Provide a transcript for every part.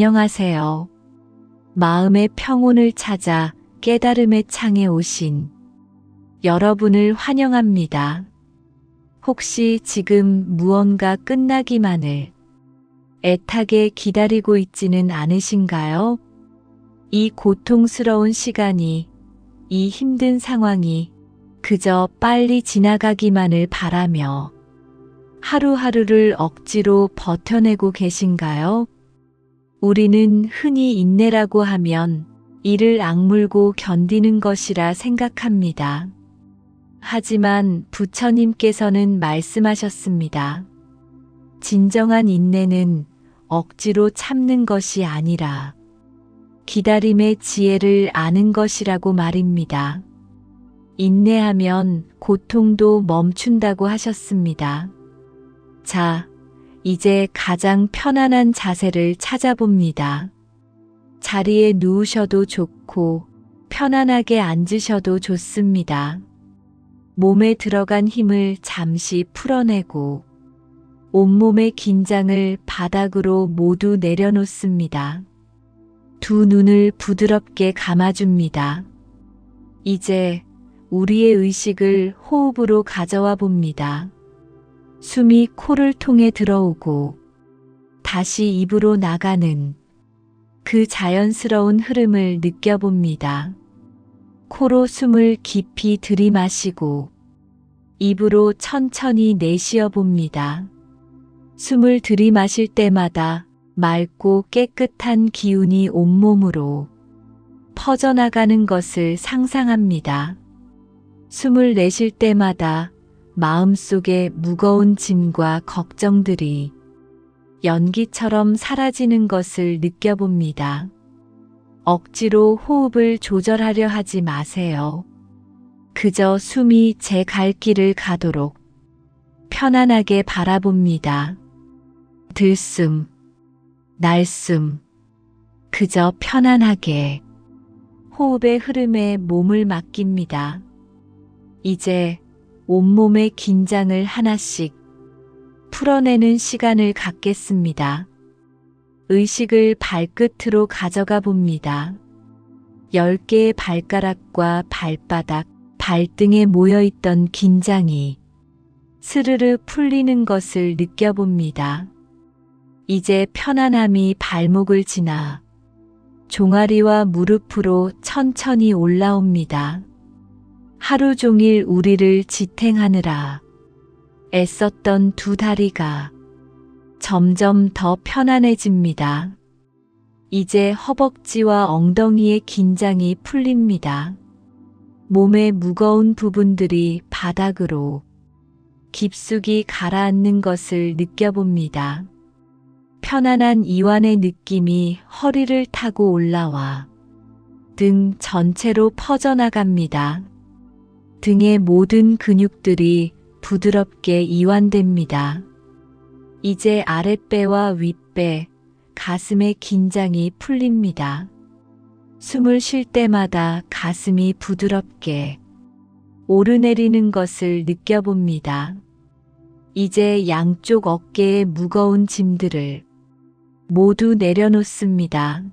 안녕하세요. 마음의 평온을 찾아 깨달음의 창에 오신 여러분을 환영합니다. 혹시 지금 무언가 끝나기만을 애타게 기다리고 있지는 않으신가요? 이 고통스러운 시간이, 이 힘든 상황이 그저 빨리 지나가기만을 바라며 하루하루를 억지로 버텨내고 계신가요? 우리는 흔히 인내라고 하면 이를 악물고 견디는 것이라 생각합니다. 하지만 부처님께서는 말씀하셨습니다. 진정한 인내는 억지로 참는 것이 아니라 기다림의 지혜를 아는 것이라고 말입니다. 인내하면 고통도 멈춘다고 하셨습니다. 자, 이제 가장 편안한 자세를 찾아봅니다. 자리에 누우셔도 좋고 편안하게 앉으셔도 좋습니다. 몸에 들어간 힘을 잠시 풀어내고 온몸의 긴장을 바닥으로 모두 내려놓습니다. 두 눈을 부드럽게 감아줍니다. 이제 우리의 의식을 호흡으로 가져와 봅니다. 숨이 코를 통해 들어오고 다시 입으로 나가는 그 자연스러운 흐름을 느껴봅니다. 코로 숨을 깊이 들이마시고 입으로 천천히 내쉬어 봅니다. 숨을 들이마실 때마다 맑고 깨끗한 기운이 온몸으로 퍼져나가는 것을 상상합니다. 숨을 내쉴 때마다 마음속에 무거운 짐과 걱정들이 연기처럼 사라지는 것을 느껴봅니다. 억지로 호흡을 조절하려 하지 마세요. 그저 숨이 제 갈 길을 가도록 편안하게 바라봅니다. 들숨, 날숨, 그저 편안하게 호흡의 흐름에 몸을 맡깁니다. 이제 온몸의 긴장을 하나씩 풀어내는 시간을 갖겠습니다. 의식을 발끝으로 가져가 봅니다. 10개의 발가락과 발바닥, 발등에 모여있던 긴장이 스르르 풀리는 것을 느껴봅니다. 이제 편안함이 발목을 지나 종아리와 무릎으로 천천히 올라옵니다. 하루 종일 우리를 지탱하느라 애썼던 두 다리가 점점 더 편안해집니다. 이제 허벅지와 엉덩이의 긴장이 풀립니다. 몸의 무거운 부분들이 바닥으로 깊숙이 가라앉는 것을 느껴봅니다. 편안한 이완의 느낌이 허리를 타고 올라와 등 전체로 퍼져나갑니다. 등의 모든 근육들이 부드럽게 이완됩니다. 이제 아랫배와 윗배, 가슴의 긴장이 풀립니다. 숨을 쉴 때마다 가슴이 부드럽게 오르내리는 것을 느껴봅니다. 이제 양쪽 어깨의 무거운 짐들을 모두 내려놓습니다.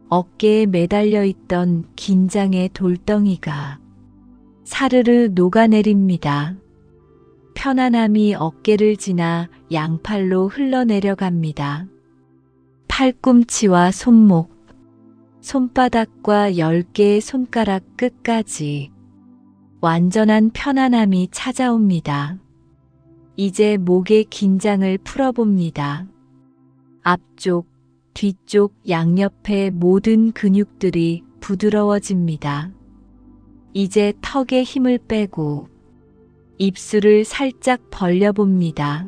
어깨에 매달려 있던 긴장의 돌덩이가 사르르 녹아내립니다. 편안함이 어깨를 지나 양팔로 흘러내려갑니다. 팔꿈치와 손목, 손바닥과 10개의 손가락 끝까지 완전한 편안함이 찾아옵니다. 이제 목의 긴장을 풀어봅니다. 앞쪽, 뒤쪽, 양옆의 모든 근육들이 부드러워집니다. 이제 턱에 힘을 빼고 입술을 살짝 벌려봅니다.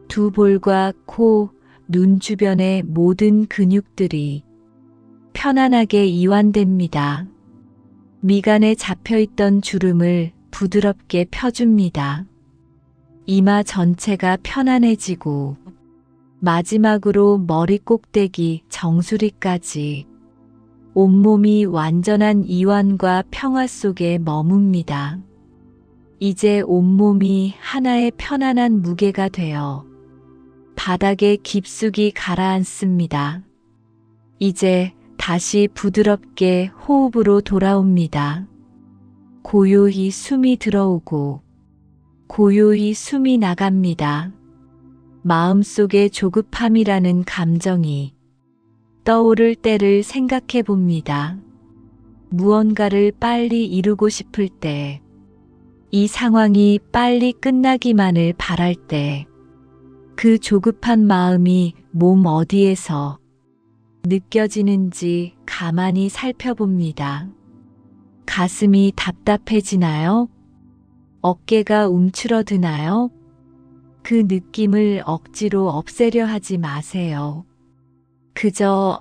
두 볼과 코, 눈 주변의 모든 근육들이 편안하게 이완됩니다. 미간에 잡혀있던 주름을 부드럽게 펴줍니다. 이마 전체가 편안해지고 마지막으로 머리 꼭대기, 정수리까지 온몸이 완전한 이완과 평화 속에 머뭅니다. 이제 온몸이 하나의 편안한 무게가 되어 바닥에 깊숙이 가라앉습니다. 이제 다시 부드럽게 호흡으로 돌아옵니다. 고요히 숨이 들어오고 고요히 숨이 나갑니다. 마음속에 조급함이라는 감정이 떠오를 때를 생각해 봅니다. 무언가를 빨리 이루고 싶을 때, 이 상황이 빨리 끝나기만을 바랄 때, 그 조급한 마음이 몸 어디에서 느껴지는지 가만히 살펴봅니다. 가슴이 답답해지나요? 어깨가 움츠러드나요? 그 느낌을 억지로 없애려 하지 마세요. 그저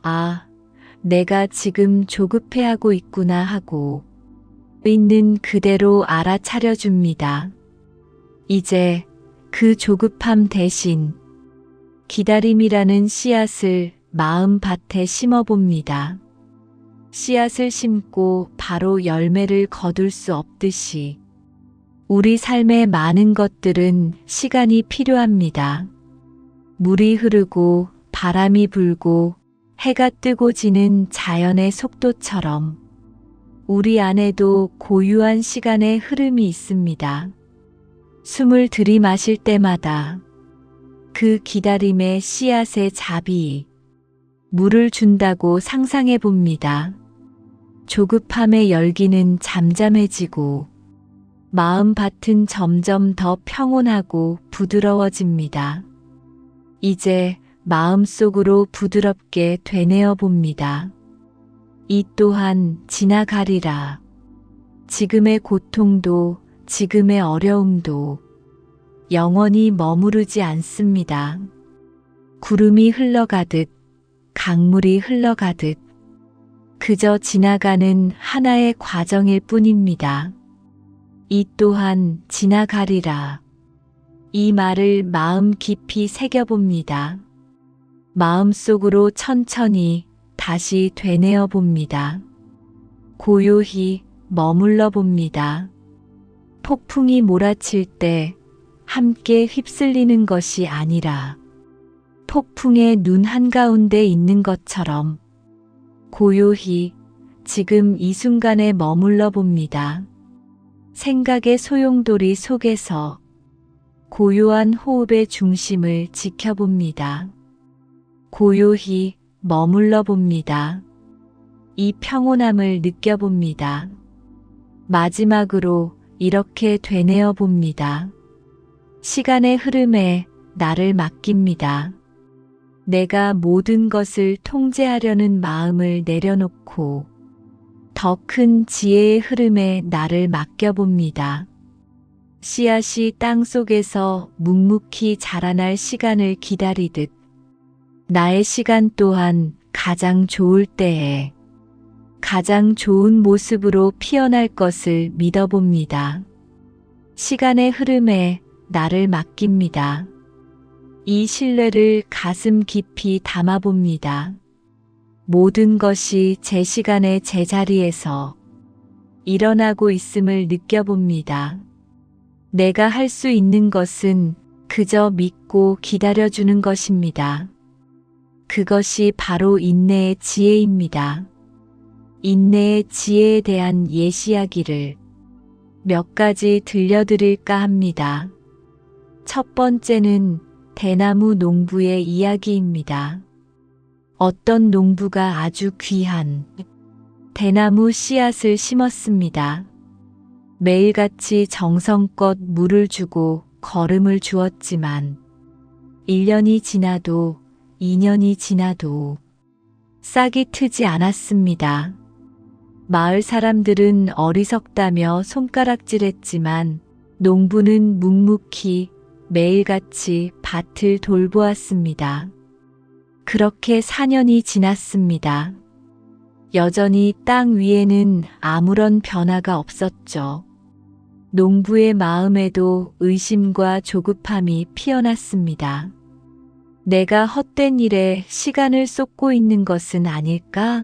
내가 지금 조급해하고 있구나 하고 있는 그대로 알아차려 줍니다. 이제 그 조급함 대신 기다림이라는 씨앗을 마음밭에 심어봅니다. 씨앗을 심고 바로 열매를 거둘 수 없듯이 우리 삶의 많은 것들은 시간이 필요합니다. 물이 흐르고 바람이 불고 해가 뜨고 지는 자연의 속도처럼 우리 안에도 고유한 시간의 흐름이 있습니다. 숨을 들이마실 때마다 그 기다림의 씨앗의 자비, 물을 준다고 상상해 봅니다. 조급함의 열기는 잠잠해지고 마음밭은 점점 더 평온하고 부드러워집니다. 이제 마음속으로 부드럽게 되뇌어 봅니다. 이 또한 지나가리라. 지금의 고통도 지금의 어려움도 영원히 머무르지 않습니다. 구름이 흘러가듯 강물이 흘러가듯 그저 지나가는 하나의 과정일 뿐입니다. 이 또한 지나가리라. 이 말을 마음 깊이 새겨봅니다. 마음속으로 천천히 다시 되뇌어 봅니다. 고요히 머물러 봅니다. 폭풍이 몰아칠 때 함께 휩쓸리는 것이 아니라 폭풍의 눈 한가운데 있는 것처럼 고요히 지금 이 순간에 머물러 봅니다. 생각의 소용돌이 속에서 고요한 호흡의 중심을 지켜봅니다. 고요히 머물러 봅니다. 이 평온함을 느껴봅니다. 마지막으로 이렇게 되뇌어 봅니다. 시간의 흐름에 나를 맡깁니다. 내가 모든 것을 통제하려는 마음을 내려놓고 더 큰 지혜의 흐름에 나를 맡겨봅니다. 씨앗이 땅 속에서 묵묵히 자라날 시간을 기다리듯 나의 시간 또한 가장 좋을 때에 가장 좋은 모습으로 피어날 것을 믿어봅니다. 시간의 흐름에 나를 맡깁니다. 이 신뢰를 가슴 깊이 담아봅니다. 모든 것이 제 시간의 제자리에서 일어나고 있음을 느껴봅니다. 내가 할 수 있는 것은 그저 믿고 기다려주는 것입니다. 그것이 바로 인내의 지혜입니다. 인내의 지혜에 대한 예시 이야기를 몇 가지 들려드릴까 합니다. 첫 번째는 대나무 농부의 이야기입니다. 어떤 농부가 아주 귀한 대나무 씨앗을 심었습니다. 매일같이 정성껏 물을 주고 거름을 주었지만 1년이 지나도 2년이 지나도 싹이 트지 않았습니다. 마을 사람들은 어리석다며 손가락질했지만 농부는 묵묵히 매일같이 밭을 돌보았습니다. 그렇게 4년이 지났습니다. 여전히 땅 위에는 아무런 변화가 없었죠. 농부의 마음에도 의심과 조급함이 피어났습니다. 내가 헛된 일에 시간을 쏟고 있는 것은 아닐까?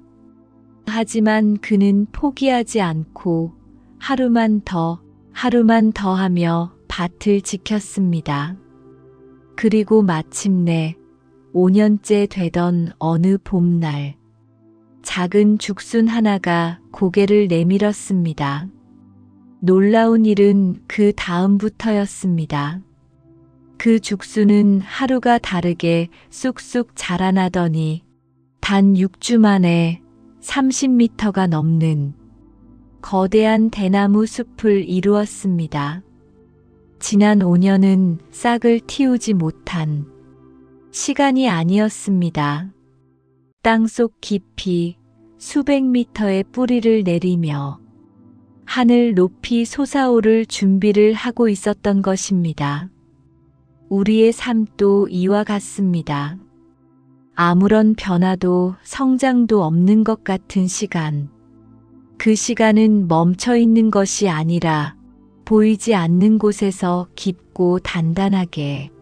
하지만 그는 포기하지 않고 하루만 더 하며 밭을 지켰습니다. 그리고 마침내 5년째 되던 어느 봄날, 작은 죽순 하나가 고개를 내밀었습니다. 놀라운 일은 그 다음부터였습니다. 그 죽순은 하루가 다르게 쑥쑥 자라나더니 단 6주 만에 30m가 넘는 거대한 대나무 숲을 이루었습니다. 지난 5년은 싹을 틔우지 못한 시간이 아니었습니다. 땅속 깊이 수백 미터의 뿌리를 내리며 하늘 높이 솟아오를 준비를 하고 있었던 것입니다. 우리의 삶도 이와 같습니다. 아무런 변화도 성장도 없는 것 같은 시간. 그 시간은 멈춰 있는 것이 아니라 보이지 않는 곳에서 깊고 단단하게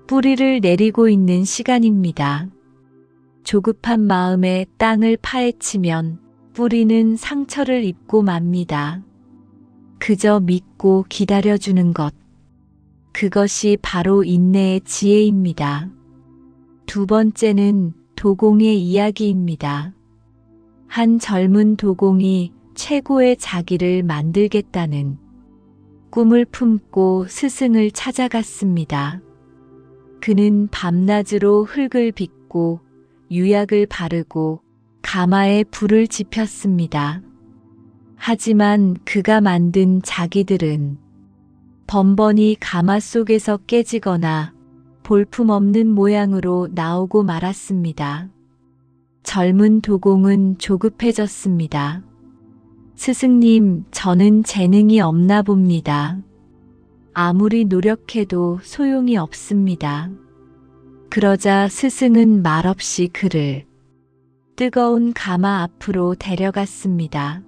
뿌리를 내리고 있는 시간입니다. 조급한 마음에 땅을 파헤치면 뿌리는 상처를 입고 맙니다. 그저 믿고 기다려주는 것. 그것이 바로 인내의 지혜입니다. 두 번째는 도공의 이야기입니다. 한 젊은 도공이 최고의 자기를 만들겠다는 꿈을 품고 스승을 찾아갔습니다. 그는 밤낮으로 흙을 빚고 유약을 바르고 가마에 불을 지폈습니다. 하지만 그가 만든 자기들은 번번이 가마 속에서 깨지거나 볼품없는 모양으로 나오고 말았습니다. 젊은 도공은 조급해졌습니다. 스승님, 저는 재능이 없나 봅니다. 아무리 노력해도 소용이 없습니다. 그러자 스승은 말없이 그를 뜨거운 가마 앞으로 데려갔습니다.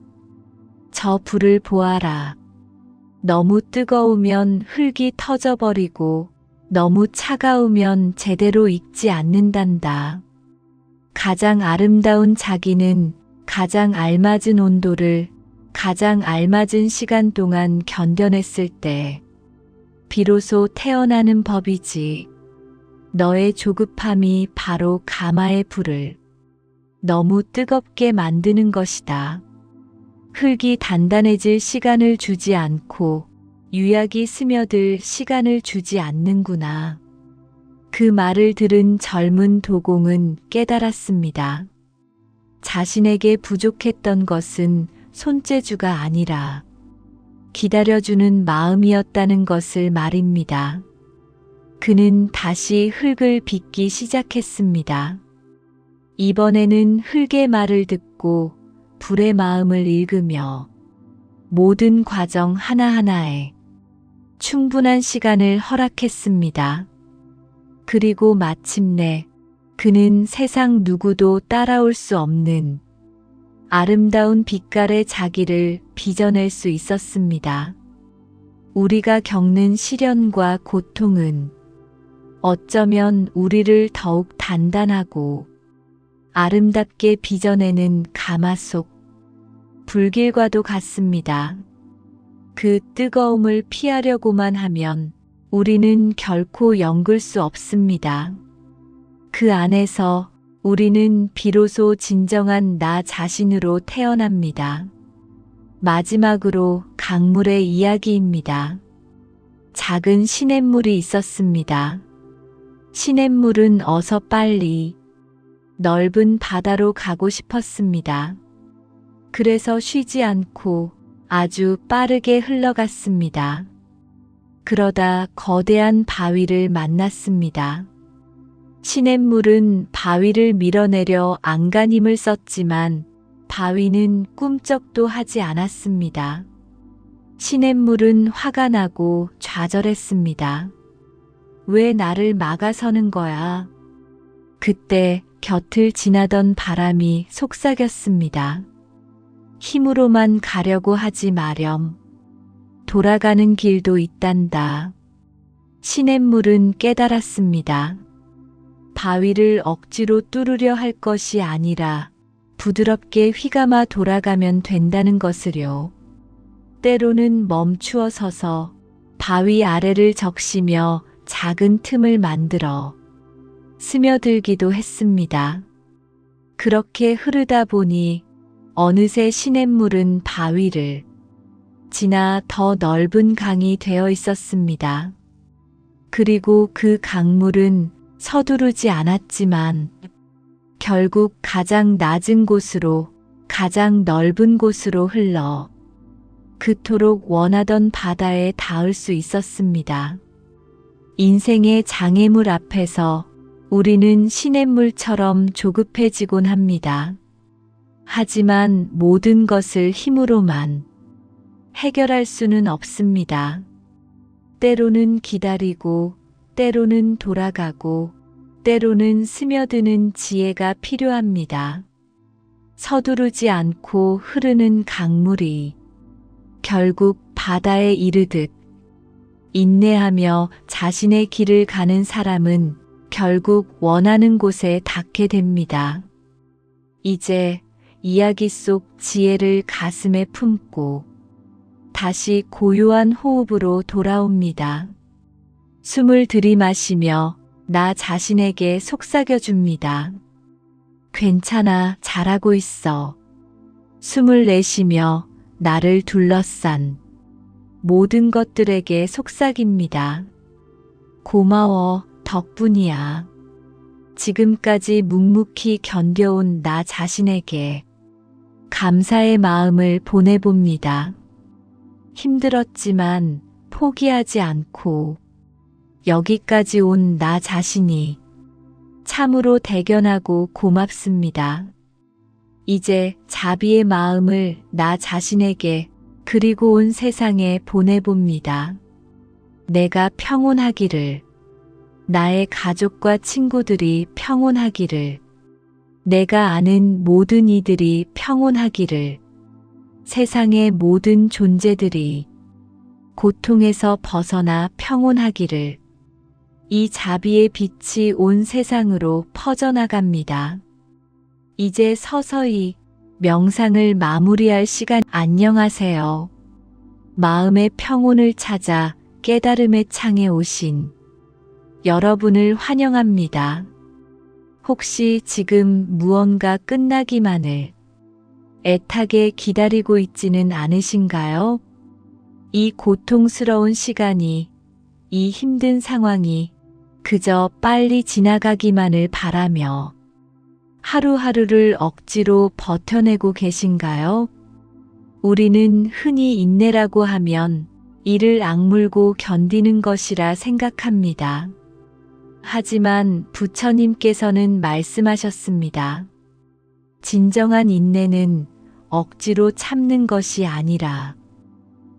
저 불을 보아라. 너무 뜨거우면 흙이 터져버리고 너무 차가우면 제대로 익지 않는단다. 가장 아름다운 자기는 가장 알맞은 온도를 가장 알맞은 시간 동안 견뎌냈을 때 비로소 태어나는 법이지. 너의 조급함이 바로 가마의 불을 너무 뜨겁게 만드는 것이다. 흙이 단단해질 시간을 주지 않고 유약이 스며들 시간을 주지 않는구나. 그 말을 들은 젊은 도공은 깨달았습니다. 자신에게 부족했던 것은 손재주가 아니라 기다려주는 마음이었다는 것을 말입니다. 그는 다시 흙을 빚기 시작했습니다. 이번에는 흙의 말을 듣고 불의 마음을 읽으며 모든 과정 하나하나에 충분한 시간을 허락했습니다. 그리고 마침내 그는 세상 누구도 따라올 수 없는 아름다운 빛깔의 자기를 빚어낼 수 있었습니다. 우리가 겪는 시련과 고통은 어쩌면 우리를 더욱 단단하고 아름답게 빚어내는 가마 속 불길과도 같습니다. 그 뜨거움을 피하려고만 하면 우리는 결코 영글 수 없습니다. 그 안에서 우리는 비로소 진정한 나 자신으로 태어납니다. 마지막으로 강물의 이야기입니다. 작은 시냇물이 있었습니다. 시냇물은 어서 빨리 넓은 바다로 가고 싶었습니다. 그래서 쉬지 않고 아주 빠르게 흘러갔습니다. 그러다 거대한 바위를 만났습니다. 시냇물은 바위를 밀어내려 안간힘을 썼지만 바위는 꿈쩍도 하지 않았습니다. 시냇물은 화가 나고 좌절했습니다. 왜 나를 막아서는 거야? 그때 곁을 지나던 바람이 속삭였습니다. 힘으로만 가려고 하지 마렴. 돌아가는 길도 있단다. 시냇물은 깨달았습니다. 바위를 억지로 뚫으려 할 것이 아니라 부드럽게 휘감아 돌아가면 된다는 것을요. 때로는 멈추어 서서 바위 아래를 적시며 작은 틈을 만들어 스며들기도 했습니다. 그렇게 흐르다 보니 어느새 시냇물은 바위를 지나 더 넓은 강이 되어 있었습니다. 그리고 그 강물은 서두르지 않았지만 결국 가장 낮은 곳으로, 가장 넓은 곳으로 흘러 그토록 원하던 바다에 닿을 수 있었습니다. 인생의 장애물 앞에서 우리는 시냇물처럼 조급해지곤 합니다. 하지만 모든 것을 힘으로만 해결할 수는 없습니다. 때로는 기다리고, 때로는 돌아가고, 때로는 스며드는 지혜가 필요합니다. 서두르지 않고 흐르는 강물이 결국 바다에 이르듯 인내하며 자신의 길을 가는 사람은 결국 원하는 곳에 닿게 됩니다. 이제 이야기 속 지혜를 가슴에 품고 다시 고요한 호흡으로 돌아옵니다. 숨을 들이마시며 나 자신에게 속삭여줍니다. 괜찮아, 잘하고 있어. 숨을 내쉬며 나를 둘러싼 모든 것들에게 속삭입니다. 고마워, 덕분이야. 지금까지 묵묵히 견뎌온 나 자신에게 감사의 마음을 보내봅니다. 힘들었지만 포기하지 않고 여기까지 온 나 자신이 참으로 대견하고 고맙습니다. 이제 자비의 마음을 나 자신에게 그리고 온 세상에 보내봅니다. 내가 평온하기를, 나의 가족과 친구들이 평온하기를, 내가 아는 모든 이들이 평온하기를, 세상의 모든 존재들이 고통에서 벗어나 평온하기를, 이 자비의 빛이 온 세상으로 퍼져나갑니다. 이제 서서히 명상을 마무리할 시간. 안녕하세요. 마음의 평온을 찾아 깨달음의 창에 오신 여러분을 환영합니다. 혹시 지금 무언가 끝나기만을 애타게 기다리고 있지는 않으신가요? 이 고통스러운 시간이, 이 힘든 상황이 그저 빨리 지나가기만을 바라며 하루하루를 억지로 버텨내고 계신가요? 우리는 흔히 인내라고 하면 이를 악물고 견디는 것이라 생각합니다. 하지만 부처님께서는 말씀하셨습니다. 진정한 인내는 억지로 참는 것이 아니라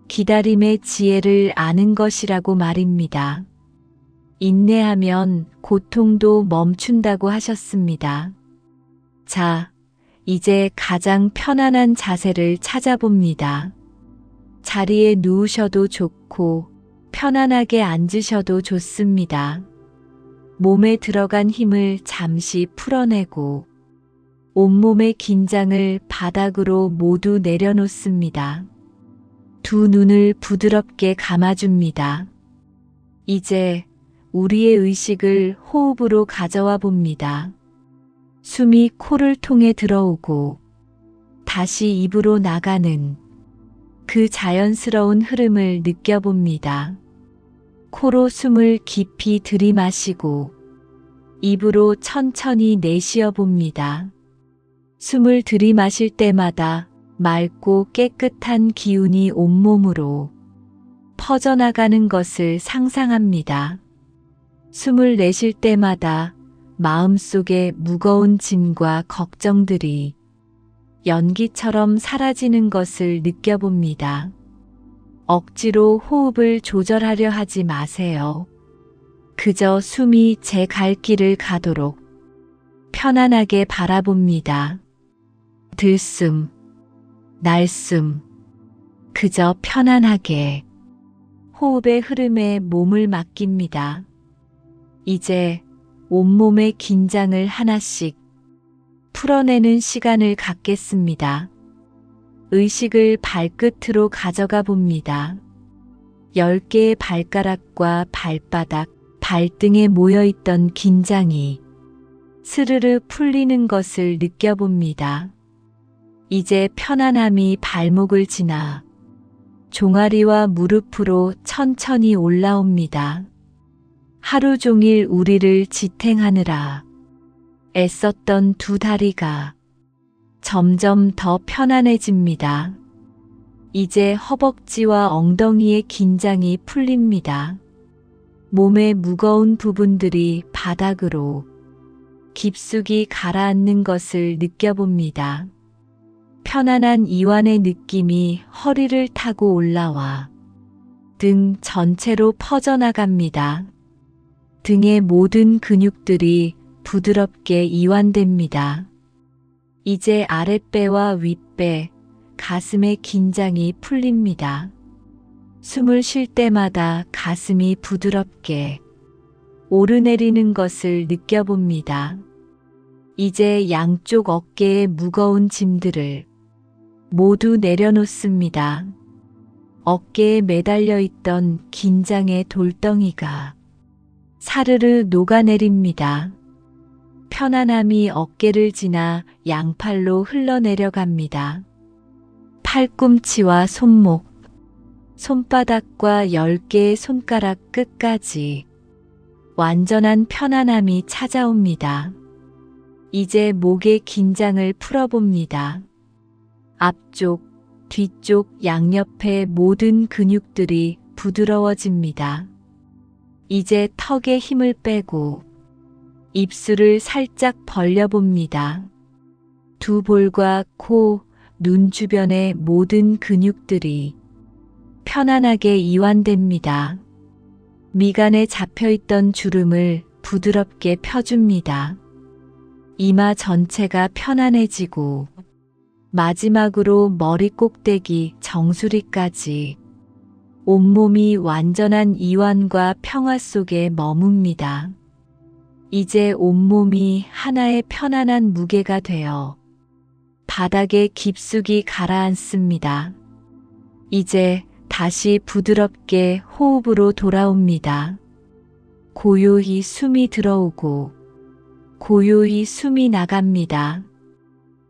기다림의 지혜를 아는 것이라고 말입니다. 인내하면 고통도 멈춘다고 하셨습니다. 자, 이제 가장 편안한 자세를 찾아봅니다. 자리에 누우셔도 좋고 편안하게 앉으셔도 좋습니다. 몸에 들어간 힘을 잠시 풀어내고 온몸의 긴장을 바닥으로 모두 내려놓습니다. 두 눈을 부드럽게 감아줍니다. 이제 우리의 의식을 호흡으로 가져와 봅니다. 숨이 코를 통해 들어오고 다시 입으로 나가는 그 자연스러운 흐름을 느껴봅니다. 코로 숨을 깊이 들이마시고 입으로 천천히 내쉬어 봅니다. 숨을 들이마실 때마다 맑고 깨끗한 기운이 온몸으로 퍼져나가는 것을 상상합니다. 숨을 내쉴 때마다 마음속에 무거운 짐과 걱정들이 연기처럼 사라지는 것을 느껴봅니다. 억지로 호흡을 조절하려 하지 마세요. 그저 숨이 제 갈 길을 가도록 편안하게 바라봅니다. 들숨, 날숨, 그저 편안하게 호흡의 흐름에 몸을 맡깁니다. 이제 온몸의 긴장을 하나씩 풀어내는 시간을 갖겠습니다. 의식을 발끝으로 가져가 봅니다. 10개의 발가락과 발바닥, 발등에 모여있던 긴장이 스르르 풀리는 것을 느껴봅니다. 이제 편안함이 발목을 지나 종아리와 무릎으로 천천히 올라옵니다. 하루 종일 우리를 지탱하느라 애썼던 두 다리가 점점 더 편안해집니다. 이제 허벅지와 엉덩이의 긴장이 풀립니다. 몸의 무거운 부분들이 바닥으로 깊숙이 가라앉는 것을 느껴봅니다. 편안한 이완의 느낌이 허리를 타고 올라와 등 전체로 퍼져나갑니다. 등의 모든 근육들이 부드럽게 이완됩니다. 이제 아랫배와 윗배, 가슴의 긴장이 풀립니다. 숨을 쉴 때마다 가슴이 부드럽게 오르내리는 것을 느껴봅니다. 이제 양쪽 어깨의 무거운 짐들을 모두 내려놓습니다. 어깨에 매달려 있던 긴장의 돌덩이가 사르르 녹아내립니다. 편안함이 어깨를 지나 양팔로 흘러내려갑니다. 팔꿈치와 손목, 손바닥과 10개의 손가락 끝까지 완전한 편안함이 찾아옵니다. 이제 목의 긴장을 풀어봅니다. 앞쪽, 뒤쪽, 양옆의 모든 근육들이 부드러워집니다. 이제 턱에 힘을 빼고 입술을 살짝 벌려봅니다. 두 볼과 코, 눈 주변의 모든 근육들이 편안하게 이완됩니다. 미간에 잡혀있던 주름을 부드럽게 펴줍니다. 이마 전체가 편안해지고 마지막으로 머리 꼭대기 정수리까지 온몸이 완전한 이완과 평화 속에 머뭅니다. 이제 온몸이 하나의 편안한 무게가 되어 바닥에 깊숙이 가라앉습니다. 이제 다시 부드럽게 호흡으로 돌아옵니다. 고요히 숨이 들어오고 고요히 숨이 나갑니다.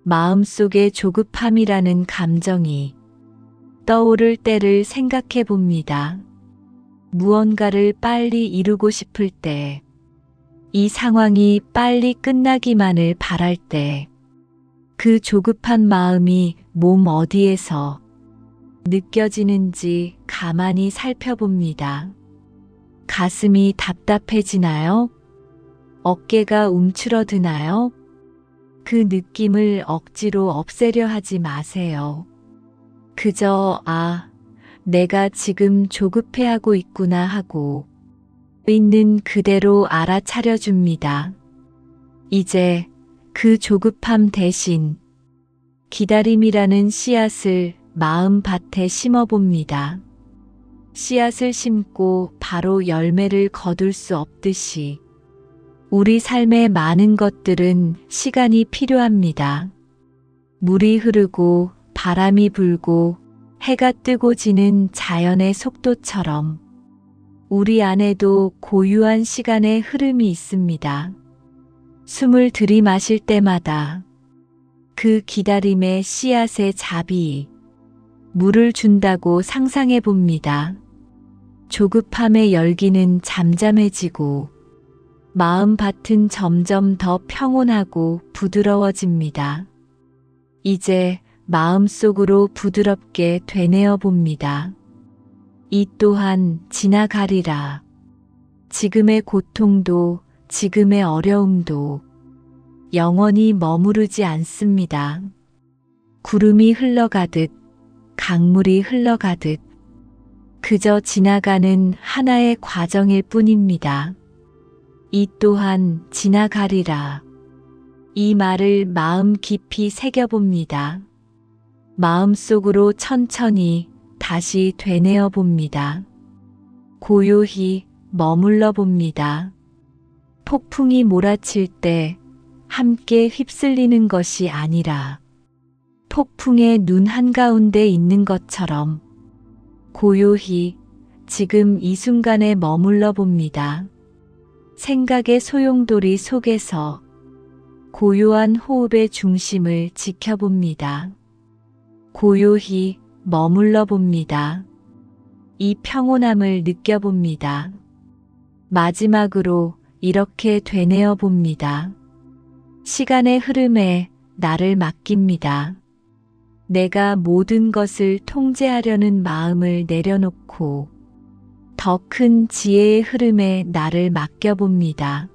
마음속에 조급함이라는 감정이 떠오를 때를 생각해 봅니다. 무언가를 빨리 이루고 싶을 때, 이 상황이 빨리 끝나기만을 바랄 때, 그 조급한 마음이 몸 어디에서 느껴지는지 가만히 살펴봅니다. 가슴이 답답해지나요? 어깨가 움츠러드나요? 그 느낌을 억지로 없애려 하지 마세요. 그저 내가 지금 조급해하고 있구나 하고 있는 그대로 알아차려 줍니다. 이제 그 조급함 대신 기다림이라는 씨앗을 마음 밭에 심어봅니다. 씨앗을 심고 바로 열매를 거둘 수 없듯이 우리 삶의 많은 것들은 시간이 필요합니다. 물이 흐르고 바람이 불고 해가 뜨고 지는 자연의 속도처럼 우리 안에도 고유한 시간의 흐름이 있습니다. 숨을 들이마실 때마다 그 기다림의 씨앗의 잡이 물을 준다고 상상해 봅니다. 조급함의 열기는 잠잠해지고 마음밭은 점점 더 평온하고 부드러워집니다. 이제 마음속으로 부드럽게 되뇌어 봅니다. 이 또한 지나가리라. 지금의 고통도 지금의 어려움도 영원히 머무르지 않습니다. 구름이 흘러가듯 강물이 흘러가듯 그저 지나가는 하나의 과정일 뿐입니다. 이 또한 지나가리라. 이 말을 마음 깊이 새겨봅니다. 마음속으로 천천히 다시 되뇌어 봅니다. 고요히 머물러 봅니다. 폭풍이 몰아칠 때 함께 휩쓸리는 것이 아니라 폭풍의 눈 한가운데 있는 것처럼 고요히 지금 이 순간에 머물러 봅니다. 생각의 소용돌이 속에서 고요한 호흡의 중심을 지켜봅니다. 고요히 머물러 봅니다. 이 평온함을 느껴봅니다. 마지막으로 이렇게 되뇌어 봅니다. 시간의 흐름에 나를 맡깁니다. 내가 모든 것을 통제하려는 마음을 내려놓고 더 큰 지혜의 흐름에 나를 맡겨봅니다.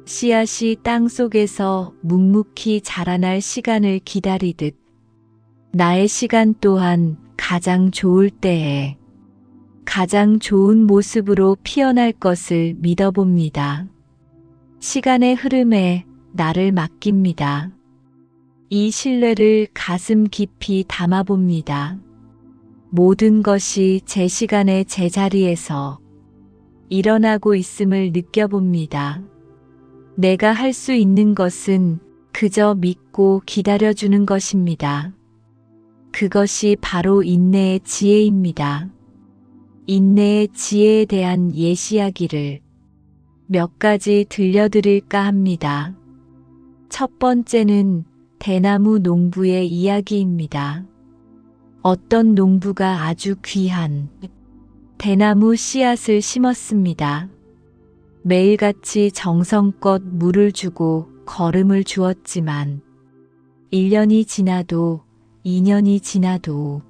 씨앗이 땅 속에서 묵묵히 자라날 시간을 기다리듯 나의 시간 또한 가장 좋을 때에 가장 좋은 모습으로 피어날 것을 믿어봅니다. 시간의 흐름에 나를 맡깁니다. 이 신뢰를 가슴 깊이 담아봅니다. 모든 것이 제 시간의 제자리에서 일어나고 있음을 느껴봅니다. 내가 할 수 있는 것은 그저 믿고 기다려주는 것입니다. 그것이 바로 인내의 지혜입니다. 인내의 지혜에 대한 예시이야기를 몇 가지 들려드릴까 합니다. 첫 번째는 대나무 농부의 이야기입니다. 어떤 농부가 아주 귀한 대나무 씨앗을 심었습니다. 매일같이 정성껏 물을 주고 거름을 주었지만 1년이 지나도 2년이 지나도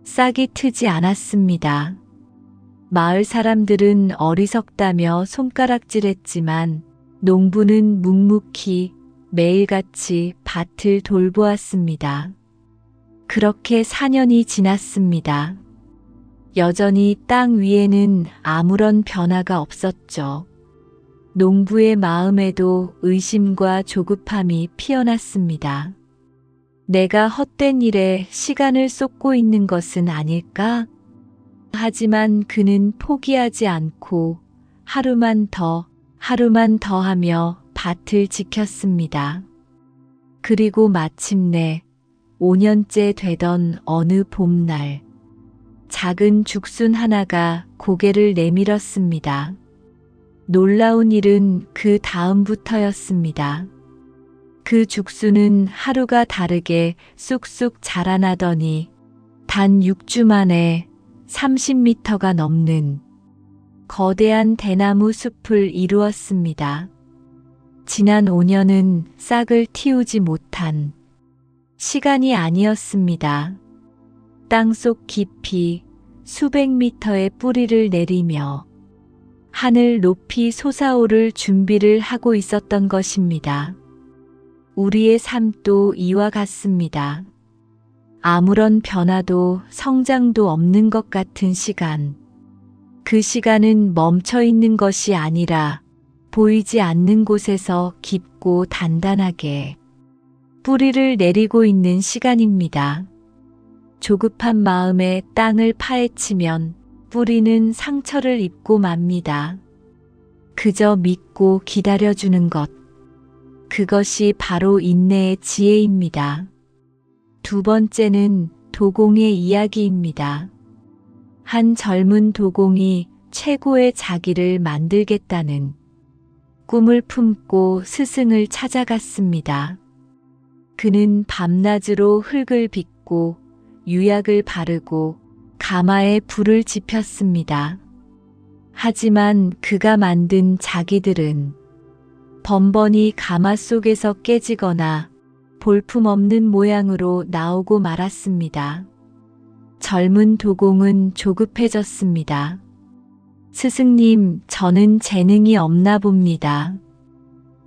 싹이 트지 않았습니다. 마을 사람들은 어리석다며 손가락질했지만 농부는 묵묵히 매일같이 밭을 돌보았습니다. 그렇게 4년이 지났습니다. 여전히 땅 위에는 아무런 변화가 없었죠. 농부의 마음에도 의심과 조급함이 피어났습니다. 내가 헛된 일에 시간을 쏟고 있는 것은 아닐까? 하지만 그는 포기하지 않고 하루만 더 하며 밭을 지켰습니다. 그리고 마침내 5년째 되던 어느 봄날, 작은 죽순 하나가 고개를 내밀었습니다. 놀라운 일은 그 다음부터였습니다. 그 죽순은 하루가 다르게 쑥쑥 자라나더니 단 6주 만에 30m가 넘는 거대한 대나무 숲을 이루었습니다. 지난 5년은 싹을 틔우지 못한 시간이 아니었습니다. 땅속 깊이 수백 미터의 뿌리를 내리며 하늘 높이 솟아오를 준비를 하고 있었던 것입니다. 우리의 삶도 이와 같습니다. 아무런 변화도 성장도 없는 것 같은 시간. 그 시간은 멈춰 있는 것이 아니라 보이지 않는 곳에서 깊고 단단하게 뿌리를 내리고 있는 시간입니다. 조급한 마음에 땅을 파헤치면 뿌리는 상처를 입고 맙니다. 그저 믿고 기다려주는 것. 그것이 바로 인내의 지혜입니다. 두 번째는 도공의 이야기입니다. 한 젊은 도공이 최고의 자기를 만들겠다는 꿈을 품고 스승을 찾아갔습니다. 그는 밤낮으로 흙을 빚고 유약을 바르고 가마에 불을 지폈습니다. 하지만 그가 만든 자기들은 번번이 가마 속에서 깨지거나 볼품없는 모양으로 나오고 말았습니다. 젊은 도공은 조급해졌습니다. 스승님, 저는 재능이 없나 봅니다.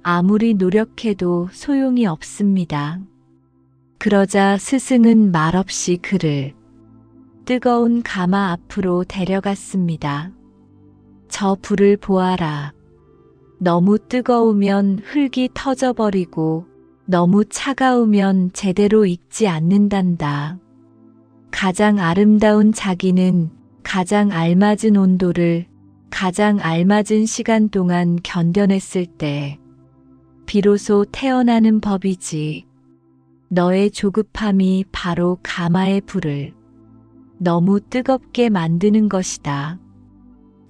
아무리 노력해도 소용이 없습니다. 그러자 스승은 말없이 그를 뜨거운 가마 앞으로 데려갔습니다. 저 불을 보아라. 너무 뜨거우면 흙이 터져버리고 너무 차가우면 제대로 익지 않는단다. 가장 아름다운 자기는 가장 알맞은 온도를 가장 알맞은 시간 동안 견뎌냈을 때 비로소 태어나는 법이지. 너의 조급함이 바로 가마의 불을 너무 뜨겁게 만드는 것이다.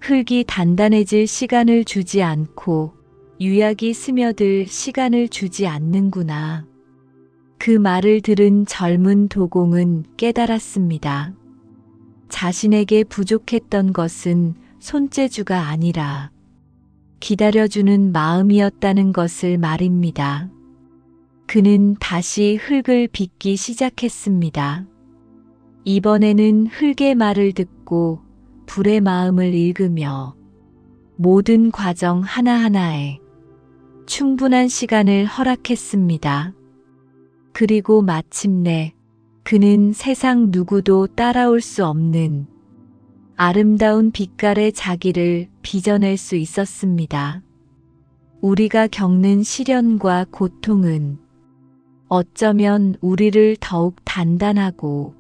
흙이 단단해질 시간을 주지 않고 유약이 스며들 시간을 주지 않는구나. 그 말을 들은 젊은 도공은 깨달았습니다. 자신에게 부족했던 것은 손재주가 아니라 기다려주는 마음이었다는 것을 말입니다. 그는 다시 흙을 빚기 시작했습니다. 이번에는 흙의 말을 듣고 불의 마음을 읽으며 모든 과정 하나하나에 충분한 시간을 허락했습니다. 그리고 마침내 그는 세상 누구도 따라올 수 없는 아름다운 빛깔의 자기를 빚어낼 수 있었습니다. 우리가 겪는 시련과 고통은 어쩌면 우리를 더욱 단단하고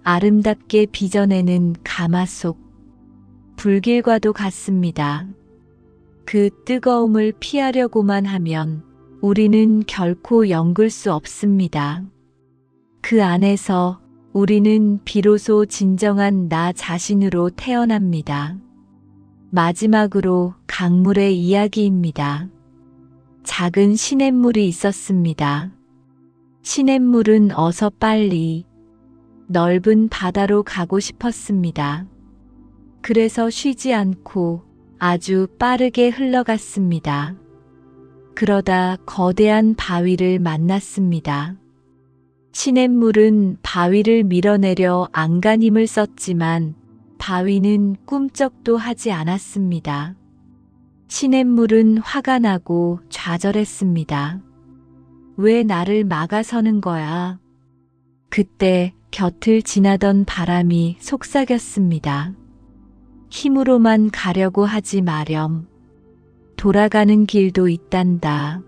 아름답게 빚어내는 가마솥, 불길과도 같습니다. 그 뜨거움을 피하려고만 하면 우리는 결코 영글 수 없습니다. 그 안에서 우리는 비로소 진정한 나 자신으로 태어납니다. 마지막으로 강물의 이야기입니다. 작은 시냇물이 있었습니다. 시냇물은 어서 빨리 넓은 바다로 가고 싶었습니다. 그래서 쉬지 않고 아주 빠르게 흘러갔습니다. 그러다 거대한 바위를 만났습니다. 시냇물은 바위를 밀어내려 안간힘을 썼지만 바위는 꿈쩍도 하지 않았습니다. 시냇물은 화가 나고 좌절했습니다. 왜 나를 막아서는 거야? 그때 곁을 지나던 바람이 속삭였습니다. 힘으로만 가려고 하지 마렴. 돌아가는 길도 있단다.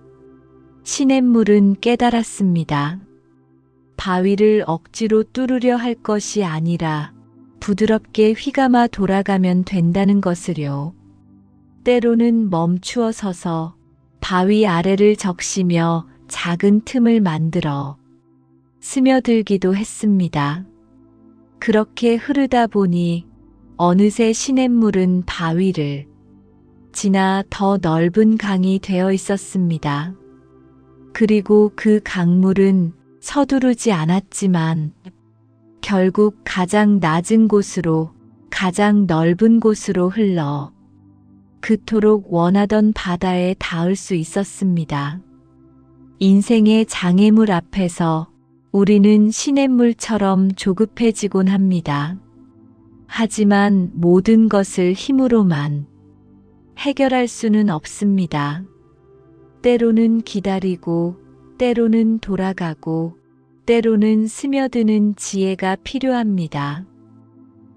시냇물은 깨달았습니다. 바위를 억지로 뚫으려 할 것이 아니라 부드럽게 휘감아 돌아가면 된다는 것을요. 때로는 멈추어 서서 바위 아래를 적시며 작은 틈을 만들어 스며들기도 했습니다. 그렇게 흐르다 보니 어느새 시냇물은 바위를 지나 더 넓은 강이 되어 있었습니다. 그리고 그 강물은 서두르지 않았지만 결국 가장 낮은 곳으로 가장 넓은 곳으로 흘러 그토록 원하던 바다에 닿을 수 있었습니다. 인생의 장애물 앞에서 우리는 시냇물처럼 조급해지곤 합니다. 하지만 모든 것을 힘으로만 해결할 수는 없습니다. 때로는 기다리고, 때로는 돌아가고, 때로는 스며드는 지혜가 필요합니다.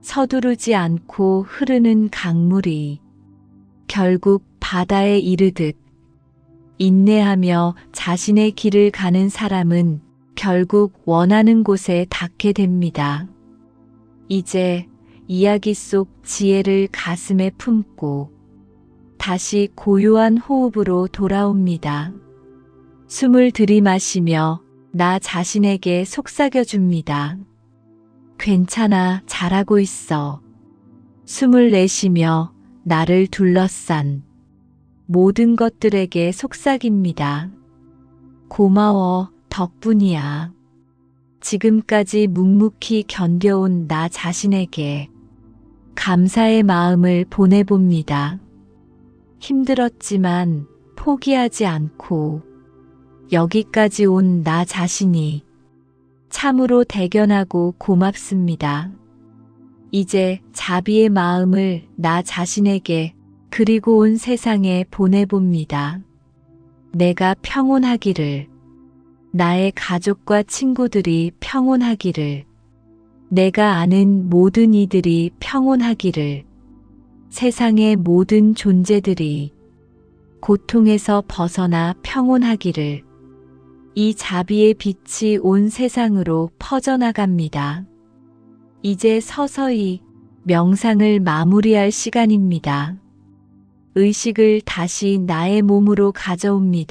서두르지 않고 흐르는 강물이 결국 바다에 이르듯 인내하며 자신의 길을 가는 사람은 결국 원하는 곳에 닿게 됩니다. 이제 이야기 속 지혜를 가슴에 품고 다시 고요한 호흡으로 돌아옵니다. 숨을 들이마시며 나 자신에게 속삭여줍니다. 괜찮아, 잘하고 있어. 숨을 내쉬며 나를 둘러싼 모든 것들에게 속삭입니다. 고마워, 덕분이야. 지금까지 묵묵히 견뎌온 나 자신에게 감사의 마음을 보내봅니다. 힘들었지만 포기하지 않고 여기까지 온 나 자신이 참으로 대견하고 고맙습니다. 이제 자비의 마음을 나 자신에게 그리고 온 세상에 보내봅니다. 내가 평온하기를, 나의 가족과 친구들이 평온하기를, 내가 아는 모든 이들이 평온하기를, 세상의 모든 존재들이 고통에서 벗어나 평온하기를, 이 자비의 빛이 온 세상으로 퍼져나갑니다. 이제 서서히 명상을 마무리할 시간입니다. 의식을 다시 나의 몸으로 가져옵니다.